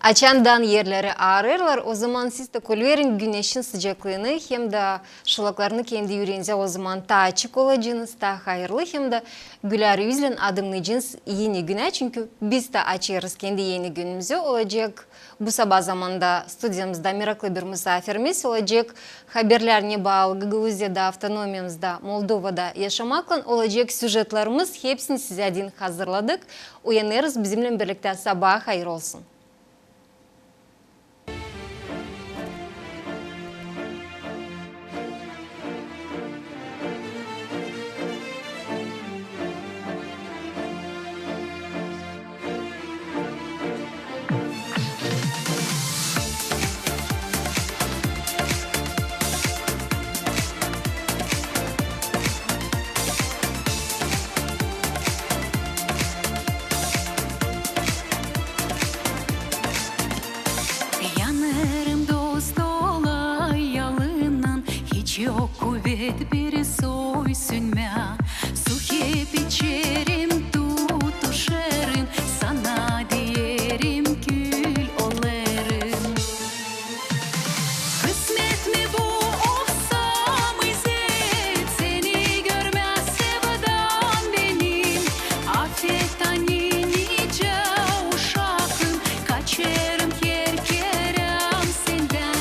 Açandan yerleri ağrırlar, o zaman siz de kolverin güneşin sıcaklığını hem de şılaklarını kendi yüreğinize o zaman ta açık olacağınız, ta hayırlı hem de güler yüzle adımlayacağınız yeni güne. Çünkü biz de açıyoruz kendi yeni günümüzü. Olacak bu sabah zamanda stüdyomuzda meraklı bir misafirimiz olacak. Haberlerine bağlı Gagavuzya'da, Avtonomyamızda, Moldova'da yaşamakla olacak süjetlerimiz hepsini size din hazırladık. Uyanırız bizimle birlikte sabah hayır olsun. Yok kuvvet bir soy sünme, su hep içerim, tutuşarım, sana diyerim kül olarım. Kısmet mi bu olsa mızet, seni görmez sevdan benim. Afetten nice uşakım, kaçarım kerkerem senden.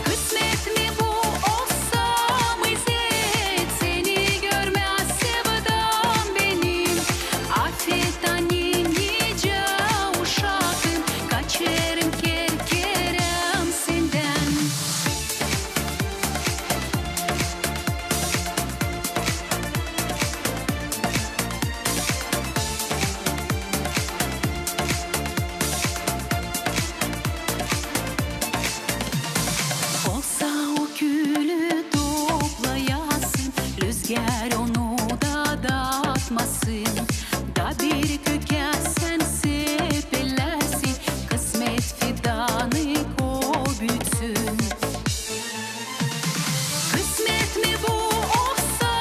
Kısmet mi bu olsa seni görmez sevdan benim. Afetten nice uşakım, kaçarım kerkerem senden. Olsa o külü toplayasın, rüzgar onu da dağıtmasın. Da bir kökesen sepelersin, kısmet fidanı kovütsün. Kısmet mi bu olsa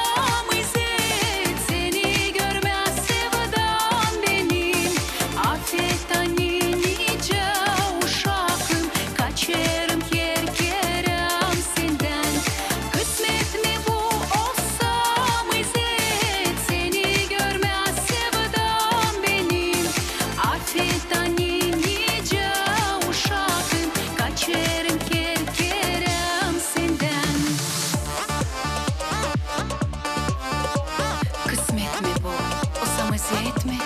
mızet, seni görmez sevdan benim. Afetten nice uşakım, kaçarım kerkerem senden. Kısmet mi bu olsa mızet, seni görmez sevdan benim. Afetten nice uşakım, kaçarım kerkerem senden. Kısmet mi bu olsa mızet mi?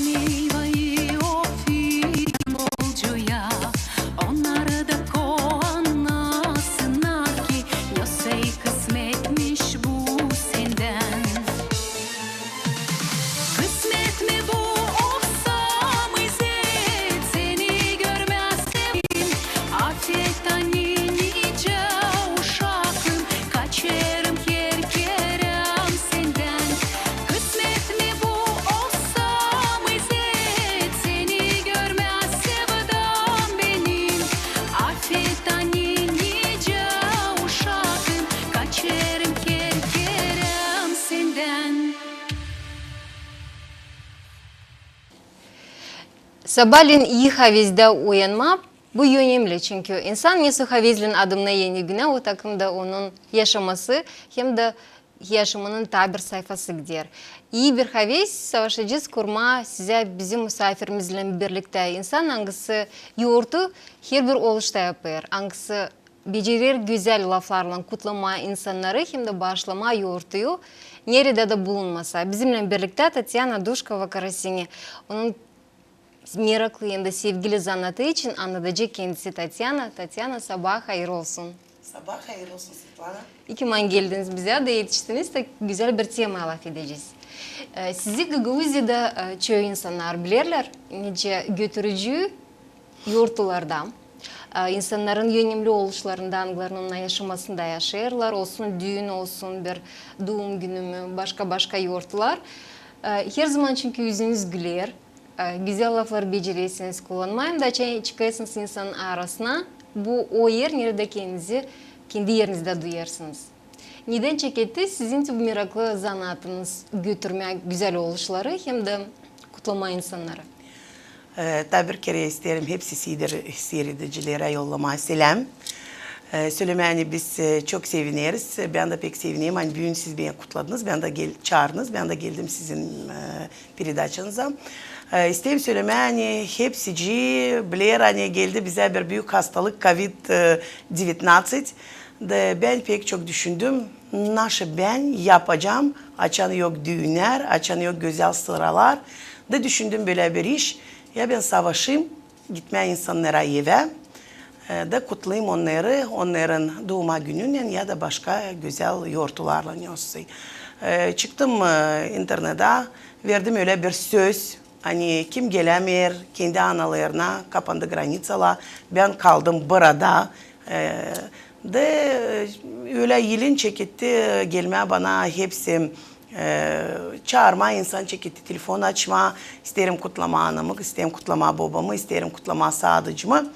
Meyveyi o fidan bolcuya, onları da kovanlasınlar ki, yosey kısmetmiş bu senden. Kısmet mi bu olsa mızet, seni görmez sevdim. Afetten nice uşakım, kaçarım kerkerem senden. Kısmet mi bu olsa mızet, seni görmez sevdan benim. Afetten nice uşakım, kaçarım kerkerem senden. Sabahleyin iyi havizde uyanma bu önemli çünkü insan nasıl havizlen adımına yeni güne o takımda onun yaşaması hem de yaşamının tabir sayfası gider. İyi bir haviz savaşacağız kurma size bizim misafirimizle birlikte insan hangisi yoğurtu her bir oluşta yapar. Hangisi becerir güzel laflarla kutlama insanları hem de başlama yoğurtuyu nerede de bulunmasa. Bizimle birlikte Tatyana Dushkova-Karasini. Onun meraklı hem de sevgili zanaatı için anlatacak kendisi Tatyana. Tatyana sabah hayır olsun. Sabah hayır olsun Svetlana. İyi ki geldiniz bize de yetiştiniz de güzel bir tema laf edeceğiz. Sizi Gagavuzya'da çoğu insanlar bilirler. Nice götürücü yurtlardan. insanların yönelimli oluşlarında, anılarının yaşamasında yaşayırlar. Olsun düğün olsun, bir doğum günü mü, başka yortular. Her zaman çünkü yüzünüz güler. Güzel laflar becerirsiniz, kullanmayın da çıkarsınız insanın arasına. O yer nerede kendi yerinizde duyarsınız. Neden çeketti? Sizin bu meraklı zanaatınız götürmeye güzel oluşları hem de kutlama insanları. Tabii bir kere isterim hepsi seyredicilere yollamayı selam. Söylemeni biz çok seviniriz. Ben de pek sevineyim. Hani bugün siz beni kutladınız. Ben de çağırdınız. Ben de geldim sizin передачanıza. İsteyim söylemeni hepsici bilir hani geldi bize bir büyük hastalık COVID-19. Ben pek çok düşündüm. Nasıl ben yapacağım? Açanı yok düğünler, açanı yok güzel sıralar. Da düşündüm böyle bir iş. Ya ben savaşayım, gitmeye insanlara eve. Da kutlayayım onları, onların doğum gününden ya da başka güzel yortularla olsun. Çıktım internete, verdim öyle bir söz. Hani kim gelemiyor kendi analarına, kapandı granitsalar. Ben kaldım burada. Da öyle yılın çekitti gelmeye bana hepsi çağırma, insan çekitti, telefon açma, isterim kutlama anamı, isterim kutlama babamı, isterim kutlama sadıcımı.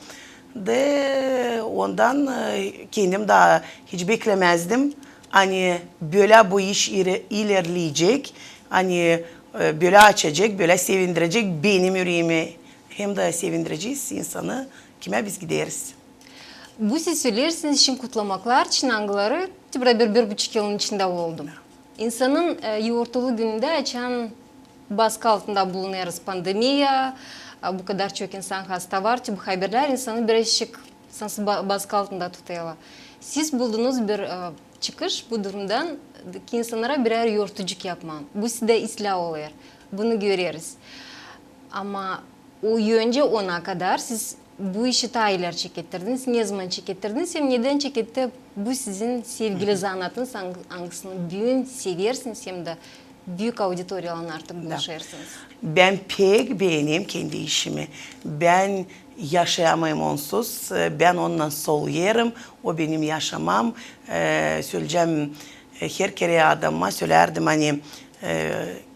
De ondan kendim daha hiç beklemezdim. Hani böyle bu iş ilerleyecek, hani böyle açacak, böyle sevindirecek benim yüreğimi. Hem de sevindireceğiz insanı, kime biz gideriz. Bu siz söylersiniz için kutlamaklar, çınangıları bir buçuk yılın içinde oldum. İnsanın yoğurtulu gününde açan baskı altında bulunuyoruz pandemiya, bu kadar çok insan hasta var. Bu haberler insanı birazcık baskı altında tutuyorlar. Siz buldunuz bir çıkış bu durumdan ki insanlara birer yoğurtucuk yapman. Bu size ıslah oluyor. Bunu görüyoruz. Ama o önce ona kadar siz bu işi tayiler çekettirdiniz. Ne zaman çekettirdiniz? Hem neden çeketti? Bu sizin sevgili zanatınız. Hangisini düğün seversiniz hem de büyük auditoriyalarla artık buluşarsınız. Ben pek beğeneyim kendi işimi. Ben yaşayamayım onsuz. Ben ondan sol yerim. O benim yaşamam. Söyleyeceğim her kere adama söylerdim hani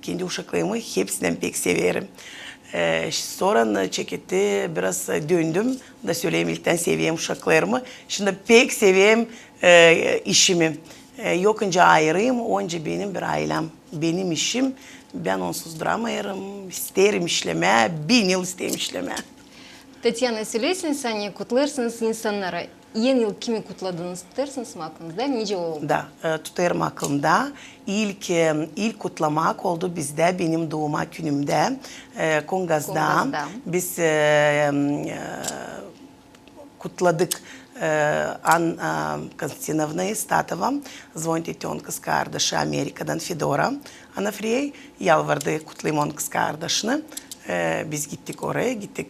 kendi uşaklarımı hepsinden pek severim. Sonra çeketti biraz döndüm da söyleyeyim ilkten seveyim uşaklarımı. Şimdi pek seveyim işimi. Yokunca ayrıyım, onca benim bir ailem, benim işim. Ben onsuz duramayırım, isterim işleme, 1000 yıl isterim işleme. Tatyana, söylersiniz hani kutlarsınız insanlara. Yeni yıl kimi kutladınız tutarsınız mı aklınızda? Nice oldu? Da, tutarım aklımda. İlk kutlamak oldu bizde benim doğum günümde. Kongaz'da. Biz kutladık. Anna Konstantinovna Statova, звоните тон kız kardeşi Amerika'dan Fedora. Ana Frey yalvardı kutlayayım onun kız kardeşini. Biz gittik oraya, gittik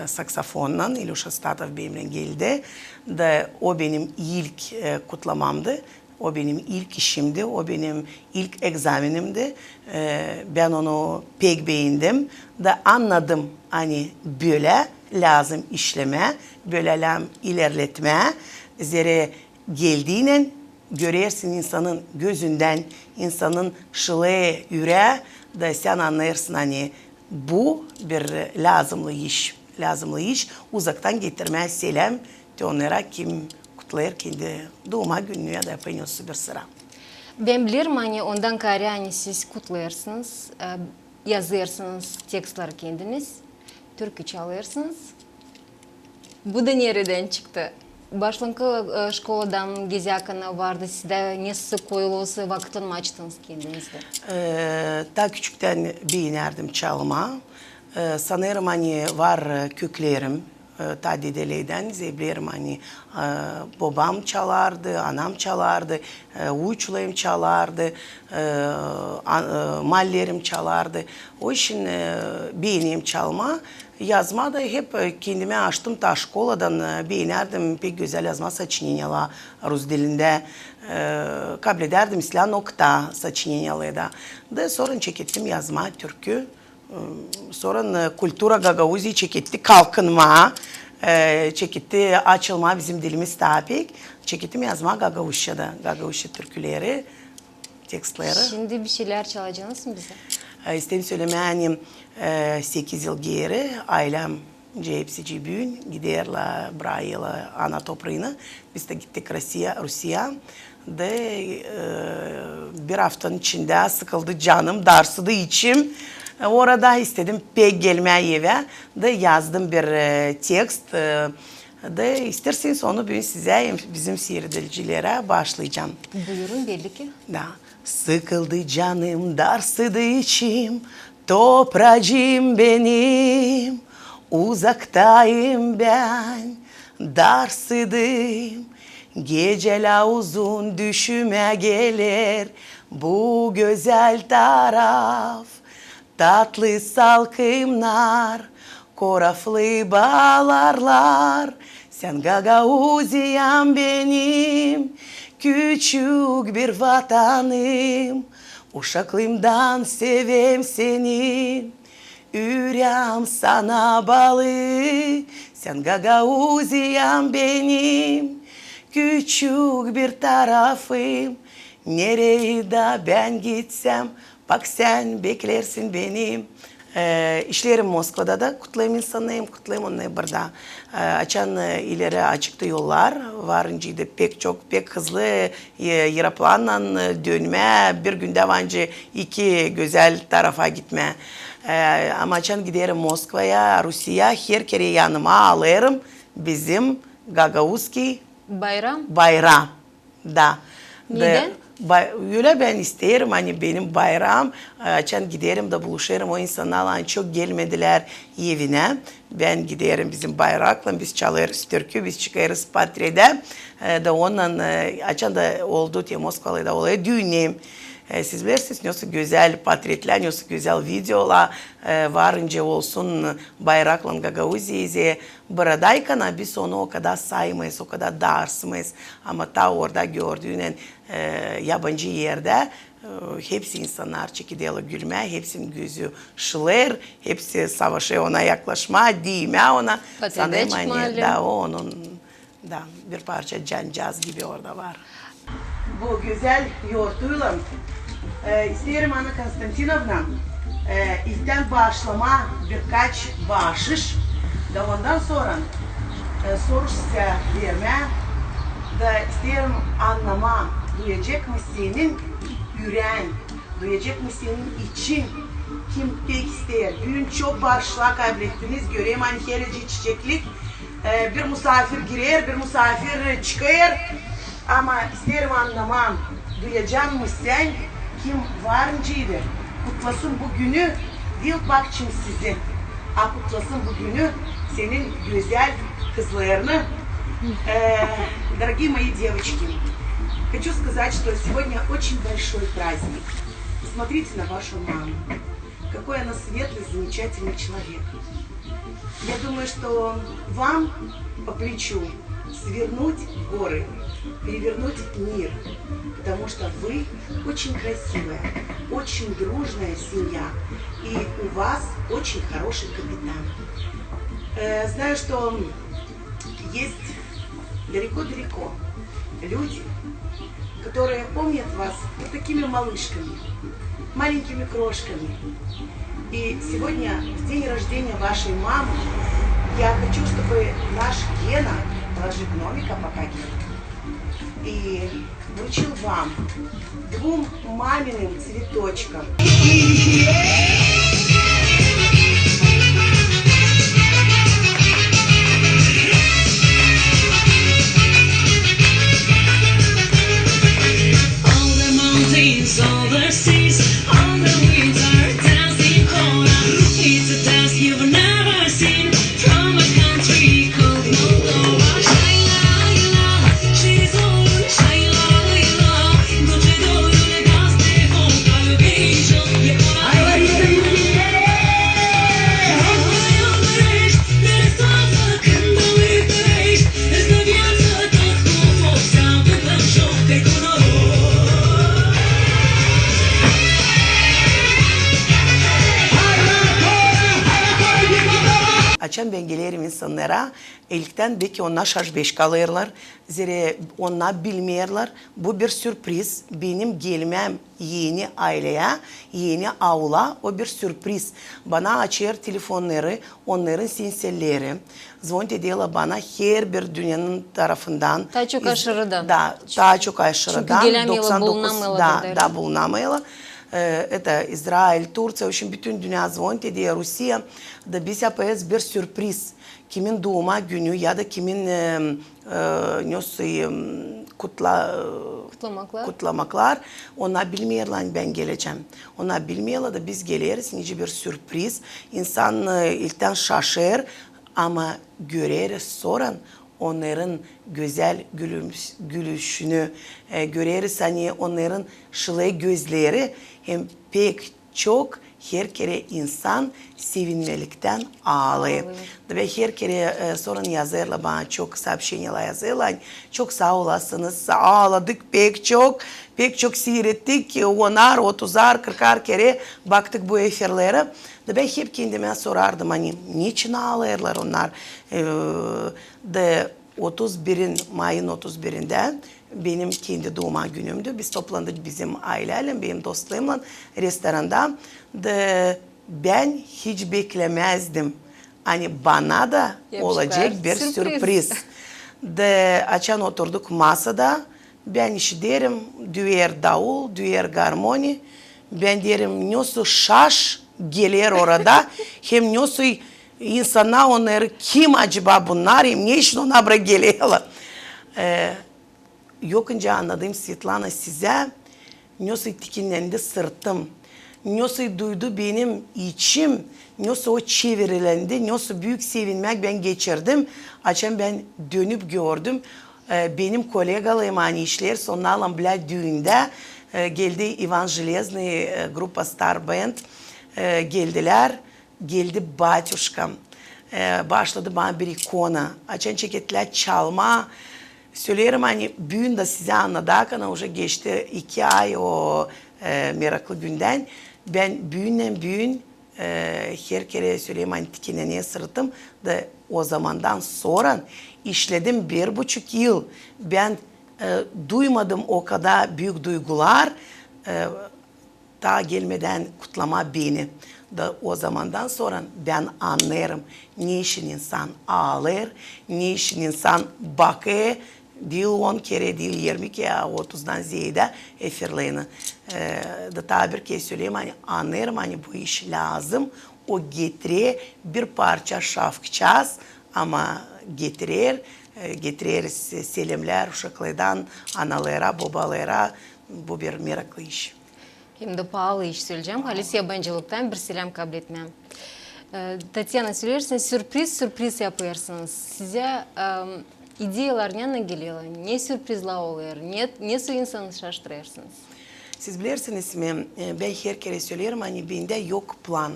saksafonla, İlyusha Statov benimle geldi. Da o benim ilk kutlamamdı, o benim ilk işimdi, o benim ilk egzaminimdi. Ben onu pek beğendim. Da anladım hani böyle lazım işleme, böyle lazım ilerletme. Zere geldiğinde görürsün insanın gözünden, insanın şılı yüreği da sen anlarsın hani bu bir lazımlı iş. Uzaktan getirmez selam. Onlara kim kutlar kendi doğuma gününü ya da yapıyorsa bir sıra. Ben bilirim hani ondan kare hani siz kutlarsınız, yazırsınız tekstleri kendiniz, türkü çalarsınız. Bu da nereden çıktı? Başlangıç şkoladan gezerken vardı sizde ne sık koyulması vaktin mi açtınız kendinizde? Daha küçükten beğenirdim çalma. Sanırım hani var köklerim. Ta dedeleyden zevlerim hani babam çalardı, anam çalardı, uçlarım çalardı, mallerim çalardı. O işin beğeneyim çalma. Yazma da hep kendime açtım ta şkoladan beğenirdim pek güzel yazma saçınyalar Rus dilinde kabul ederdim isla nokta saçınyalı da sonra çekettim yazma türkü. Sonra kultura Gagauzi çeketti kalkınma. çekitti açılma bizim dilimiz daha pek. Çekittim yazma Gagavuşça'da. Gagavuşça türküleri, tekstleri. Şimdi bir şeyler çalacaksınız mı bize? İstedim söylemeye 8 yıl geri ailem hepsi büyün giderler buraya ana toprağına. Biz de gittik Rusya. De bir haftanın içinde sıkıldı canım, darsıdı içim. Orada istedim pek gelmeye eve. De yazdım bir tekst. De isterseniz onu bugün size bizim seyredicilere başlayacağım. Buyurun belli ki. Da. Sıkıldı canım, darsıdı içim, topracığım benim. Uzaktayım ben, darsıdım. Geceler uzun düşüme gelir bu güzel taraf. Tatlı salkımlar, koraflı bağlarlar. Sen Gagauziyam benim, küçük bir vatanım. Uşaklığımdan sevem seni, yüreğim sana bağlı. Sen Gagauziyam benim, küçük bir tarafım. Nereye de ben gitsem, bak sen beklersin benim. İşlerim Moskova'da da kutlayayım insanıyım, kutlayayım onları burada. Açan ileri açıktı yollar. Varınca da pek hızlı aeroplanla dönme. Bir günde önce 2 güzel tarafa gitme. Ama açan giderim Moskova'ya, Rusya'ya, her kere yanıma alırım bizim Gagauzski bayram. Da. Neden? Öyle ben isterim hani benim bayram açan giderim de buluşurum o insanlarla çok gelmediler evine. Ben giderim bizim bayrakla biz çalarız türkü biz çıkarız patrede da ondan açan da oldu diye Moskva'da olaya düğünüm. Siz bilirsiniz nasıl güzel portretler, nasıl güzel videolar varınca olsun bayrakla Gagauzya'ya. Buradayken biz onu o kadar saymayız, o kadar darsmayız. Ama ta orada gördüğün yabancı yerde hepsi insanlar çekideli gülme, hepsinin gözü şılır, hepsi savaşa ona yaklaşma, değme ona. Patrede çıkmalı. Da onun da bir parça cancaz gibi orada var. Bu güzel yoğurtuyla isterim Anna Konstantinovna ilkten başlama birkaç bahşiş da ondan sonra soru size verme da isterim anlama duyacak mı senin yüreğin, duyacak mı senin için kim pek ister. Bugün çok bağışlar kaybettiniz göreyim hani herece çiçeklik bir misafir girer bir misafir çıkar. Ama isterim anlamam, duyacağım mı sen kim varıncıydı? Kutlasın bu günü, değil bakçım sizi. Kutlasın bu günü senin güzel kızlarını. Дорогие мои девочки, хочу сказать, что сегодня очень большой праздник. Посмотрите на вашу маму. Какой она светлый, замечательный человек. Я думаю, что вам по плечу свернуть горы, перевернуть мир, потому что вы очень красивая, очень дружная семья, и у вас очень хороший капитан. Знаю, что есть далеко-далеко люди, которые помнят вас вот такими малышками, маленькими крошками. И сегодня, в день рождения вашей мамы, я хочу, чтобы наш Гена, положи гномика пока Гена, и вручил вам 2 маминым цветочкам. All the seas, all the winds are dancing cold. It's a dance you've never seen from a country called Moldova. Shayla, she's all Shayla, don't you know you let us stay home, açan ben gelirim insanlara. İlkten belki onlar şaşbeş kalırlar. Zira onlar bilmiyorlar. Bu bir sürpriz. Benim gelmem yeni aileye, yeni avla o bir sürpriz. Bana açıyor telefonları, onların sinselleri. Zvont ediyorlar bana her bir dünyanın tarafından. Daha çok aşırıdan. Daha çok aşırıdan. Çünkü gelemiyorlar, bulunamıyorlar. Да, bulunamıyorlar. Это Израиль, Турция, в общем, bütün dünya звонит ediyor, Rusya da biz yapıyoruz bir sürpriz. Kimin doğuma günü ya da kimin kutlamaklar. Onlar bilmiyorlar ben geleceğim. Onlar bilmiyorlar da biz geliriz. Nice bir sürpriz. İnsan ilkten şaşır ama göreriz sonra onların güzel gülüşünü göreriz. Hani onların şılı gözleri hem pek çok her kere insan sevinmelikten ağlıyor. Ve her kere sonra yazarlar bana çok сообщениyalar yazarlar. Çok sağ olasınız. Ağladık pek çok seyrettik. 10'ar, 30'ar, 40'ar kere baktık bu efirlere. Ben hep kendime sorardım hani niçin ağlarlar onlar? De Mayın 31'inde benim kendi doğuma günümdü. Biz toplandık bizim aileyle, benim dostlarımla restoranda. De ben hiç beklemezdim. Hani bana da olacak bir sürpriz. De açan oturduk masada. Ben işiterim düğer davul, düğer garmoni. Ben derim nasıl şaş gelir orada. Hem nasıl insana onları kim acaba bunlar? Hem ne için ona buraya geliyorlar? Yokunca anladım Svetlana size nasıl tikinlendi sırtım. Nasıl duydu benim içim. Nasıl o çevirilendi. Nasıl büyük sevinmek ben geçirdim. Açan ben dönüp gördüm. Benim kolegalarım hani işler sonlarla bile düğünde geldi Ivan Железный grupa Star Band geldiler. Geldi Batюшкам. Başladı bana bir ikona. Açan çeketler çalma. Söylerim hani bugün de size anladık. Уже geçti 2 ay o meraklı günden. Ben bugün her kere söyleyeyim hani tikinene sırtım da o zamandan sonra işledim 1,5 yıl. Ben duymadım o kadar büyük duygular daha gelmeden kutlama beni. Da o zamandan sonra ben anlarım ne için insan ağlar, ne için insan bakıyor. Değil 10 kere, değil 20 kere, 30'dan ziyade efirlerini. Da tabi bir kez söyleyeyim hani anlarım hani bu iş lazım. O getirir bir parça şafkacağız ama getirir selimler uşaklardan analara, babalara bu bir meraklı iş. Hem de pahalı iş söyleyeceğim. Halis yabancılıktan bir selam kabul etmem. Tatyana söylersiniz sürpriz yapıyorsunuz. Size ideyalar ne geliyor? Ne sürprizler oluyor? Nasıl insanı şaşırtırsınız? Siz bilirsiniz mi? Ben her kere söylerim hani bende yok plan.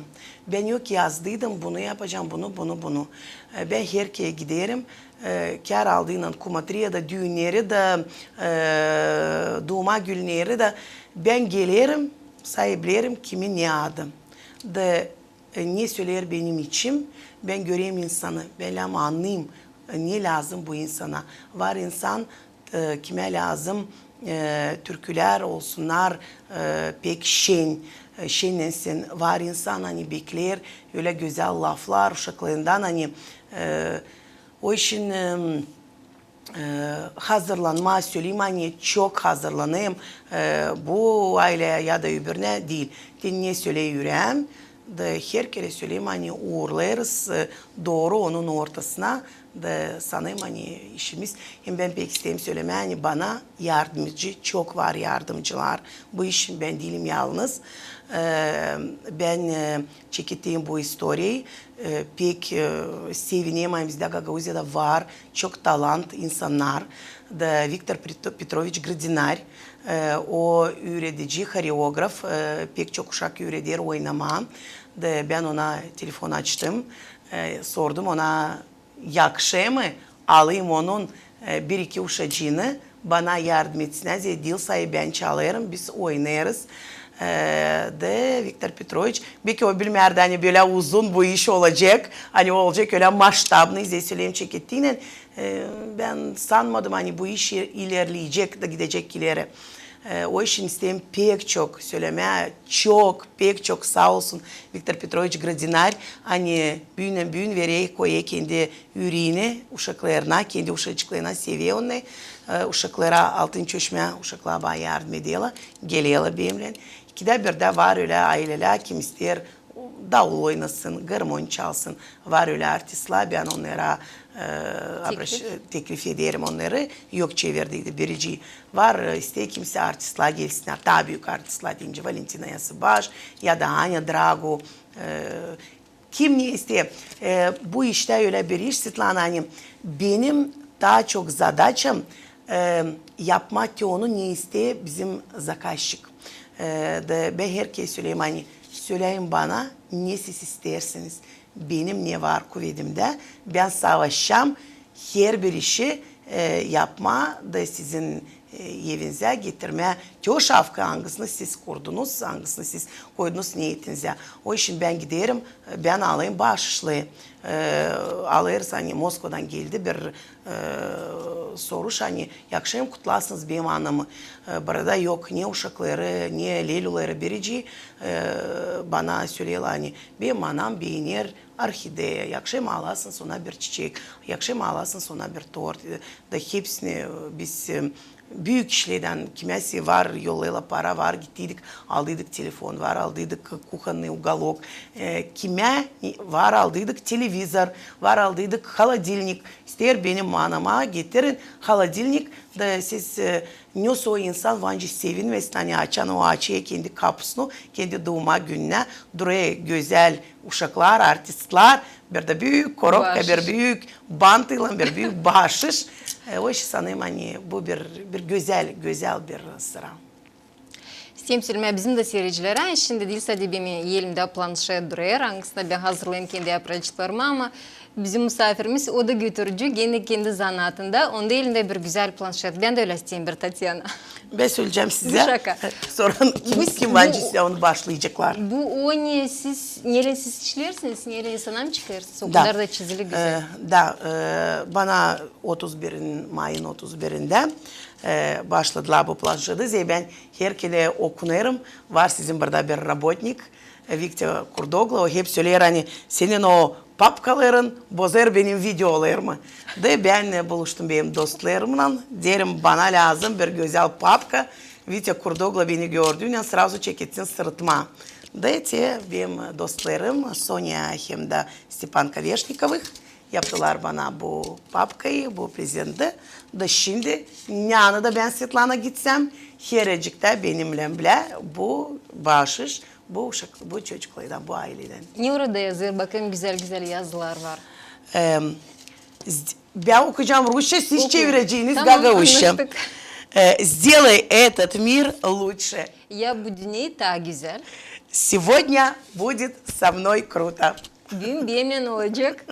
Ben yok yazdıydım bunu yapacağım bunu. Ben her kere giderim. Kar aldığından kumatriye de düğünleri de doğuma günleri de ben gelirim sahiplerim kimin ne adım. Da ne söyler benim içim ben göreyim insanı. Ben anlayayım ne lazım bu insana. Var insan kime lazım türküler olsunlar pek şenlensin. Var insan hani bekler öyle güzel laflar uşaklarından hani o işin hazırlanma söyleyeyim hani çok hazırlanayım bu aileye ya da öbürüne değil. Ne söyleyeyim da her kere söyleyeyim hani uğurlarız doğru onun ortasına da sanayım hani işimiz hem ben pek isteyeyim söyleme hani bana yardımcı çok var yardımcılar bu işin ben değilim yalnız ben çektiğim bu historiyı pek sevineyim hani bizde Gagauziya'da var çok talant insanlar da Viktor Petrovich Gradinar o öğretici koreograf pek çok uşak öğretir oynama da ben ona telefon açtım sordum ona yakışır mı alayım onun bir iki uşacığını bana yardım etsinler. Dil sayı ben çalarım, biz oynarız. De Viktor Petrovich belki o bilmerde hani böyle uzun bu iş olacak. Hani olacak öyle maştabını izle söyleyeyim çekettiğine. Ben sanmadım hani bu iş ilerleyecek de gidecek ileri. O işin isteğim pek çok söylemeye pek çok sağ olsun Viktor Petrovich Gradinar hani büyün vereye koyuyor kendi yüreğini uşaklarına, kendi uşaklarına seviyor onu. Uşaklara altın çeşme uşaklara bana yardım ediyorlar, geliyorlar benimle. İkide bir de var öyle aileler kim ister davul oynasın, garmon çalsın. Var öyle artistler ben onlara teklif ederim onları. Yok çevirdiydi birici. Var isteği kimse artistler gelsinler. Daha büyük artistler deyince Valentina Yasıbaş ya da Anya Drago. Kim ne istiyor? Bu işte öyle bir iş Svetlana hani benim daha çok zadaçım yapmak ki onu ne istiyor bizim zaказчик. Ben herkese söyleyeyim hani söyleyin bana ne siz istersiniz. Benim ne var kuvvetimde. Ben savaşacağım. Her bir işi yapma da sizin evinize getirmeye. O şafka hangisini siz kurdunuz, hangisini siz koydunuz niyetinize. O için ben giderim, ben alayım bağışlı. Alırız hani Moskova'dan geldi bir soruş hani yakşayım kutlarsınız benim anımı. Burada yok ne uşakları ne leyluları birici bana söylüyorlar hani benim anam beğenir orhideye yakşayım alasın sonra bir çiçek yakşayım alasın sonra bir tort da hepsini biz büyük işlerden kimisi var yoluyla para var gittiydik aldıydık telefon var aldıydık kuchenный уголок kime var aldıydık televizor var aldıydık холодильник ister benim anama getirin холодильник da siz ne o insan bence sevinmesin hani açan o açıya kendi kapısını kendi doğuma gününe duraya güzel uşaklar artistler bir de büyük korokka bir büyük bantıyla bir büyük bahşiş o işi sanırım hani bu bir güzel bir sıra. Temsilme bizim de seyircilere şimdi dil sadibimi elimde planşet duruyor. Hangisinde ben hazırlayayım kendi yaprakçıklarımı ama bizim misafirimiz o da götürücü gene kendi zanatında. Onda elinde bir güzel planşet. Ben de öyle isteyeyim bir Tatyana. Ben söyleyeceğim size. Şaka. Sonra kim bence size onu başlayacaklar. Bu o ne siz nereye siz işlersiniz? Nereye insana mı çıkarsınız? O kadar da çizili güzel. Bana Mayın 31'inde başladılar bu planşeti. Ben herkese okunuyorum. Var sizin burada bir работник Viktor Kurdoglu. O hep söyler hani senin o papkaların bozar benim videolarımı. Da ben buluştum benim dostlarımla. Derim bana lazım bir güzel papka. Viktor Kurdoglu beni gördüğünde sразу çeketsin sırtıma. Da benim dostlarım Sonya hem de Stepan Koveshnikovых yaptılar bana bu papkayı, bu prezenti. Da şimdi yani da ben Svetlana gitsem herecikte benimle bile bu bahşiş bu çocuklardan, bu aileden. Ne orada yazıyor? Bakın güzel güzel yazılar var. Ben okuyacağım Rusça, siz çevireceğiniz Tamam, Гагаузча. anlaştık. Сделай этот мир лучше. Ya bu dünya daha güzel. Сегодня будет со mной круто. Gün benimle olacak.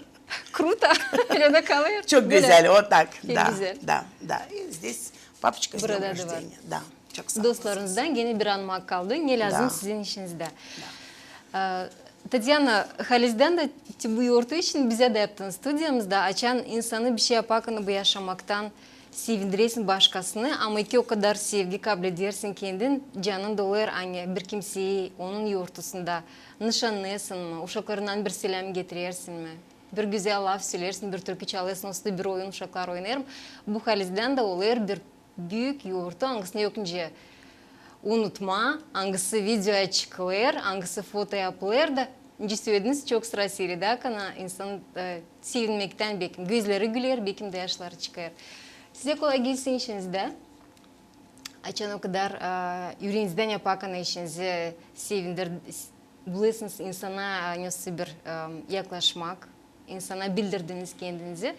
Kruta. Öyle de kalıyor. Çok güzel, o tak. Çok güzel. Да. И здесь папочка с Burada днем da var. рождения. Да, çok sağ olun. Dostlarınızdan yeni bir anmak kaldı. Ne lazım Da. sizin işinizde? Tatyana, Haliz'den de bu yortu için bize de yaptın. Stüdyomuzda açan insanı bir şey yaparken bu yaşamaktan sevindiresin başkasını ama ki o kadar sevgi kabul edersin kendin canın dolar anne bir kimseyi onun yurtusunda nişanlısın mı? Uşaklarından bir selam getirirsin mi? Bir güzel laf söylersin, bir türkü çalırsın, o bir oyun uşaklar oynarım. Bu Haliz'den de olur bir büyük yurtu, hangisine yokunca unutma, hangisi videoya çıkılır, hangisi foto yapılır da söylediniz çok sıra seride kana insan sevinmekten bekim, gözleri güler, bekim de yaşları çıkar. Size kolay gelsin işinizde. Açan o kadar yüreğinizden yaparken işinizi sevindir, bilirsiniz insana nasıl bir yaklaşmak, insana bildirdiniz kendinizi.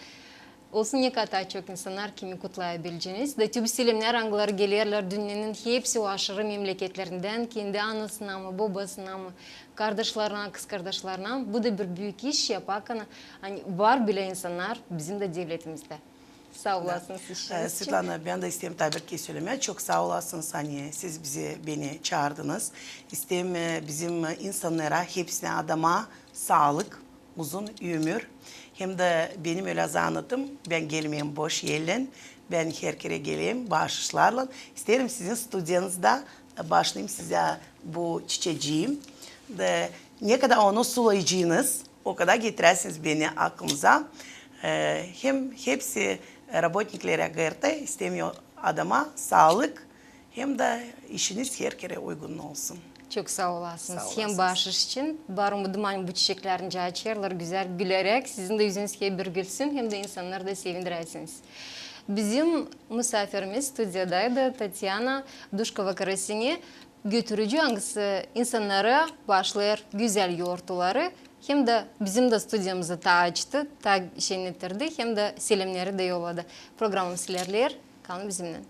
Olsun ne kadar çok insanlar kimi kutlayabileceğiniz. Da tüm selamlar anılar gelirler dünyanın hepsi o aşırı memleketlerinden kendi anasına mı, babasına mı, kardeşlerine, kız kardeşlerine. Bu da bir büyük iş yaparken hani var bile insanlar bizim de devletimizde. Sağ olasınız işiniz için. Svetlana, ben de isterim tabii ki söylemeye. Çok sağ olasınız hani siz beni çağırdınız. İsterim bizim insanlara, hepsine adama sağlık, uzun ömür. Hem de benim öyle anlattım. Ben gelmeyeyim boş yerlen. Ben her kere geleyim bağışlarla. İsterim sizin stüdyanızda başlayayım size bu çiçeğim. De, ne kadar onu sulayacağınız o kadar getirersiniz beni aklınıza. Hem hepsi работниклere GRT istemiyor adama sağlık hem de işiniz her kere uygun olsun. Çok sağ olasınız. Sağ Hem olasınız. bağışış için. Barım bu çiçeklerin açarlar, güzel gülerek. Sizin de yüzünüz bir gülsün hem de insanları da sevindiresiniz. Bizim misafirimiz stüdyodaydı Tatyana Duşkova-Karasini. Götürücü hangisi insanlara başlar güzel yoğurtları. Hem de bizim de stüdyamızı açtı, şeyini bitirdi hem de selamları da yolladı. Programımız ilerler. Kalın bizimle.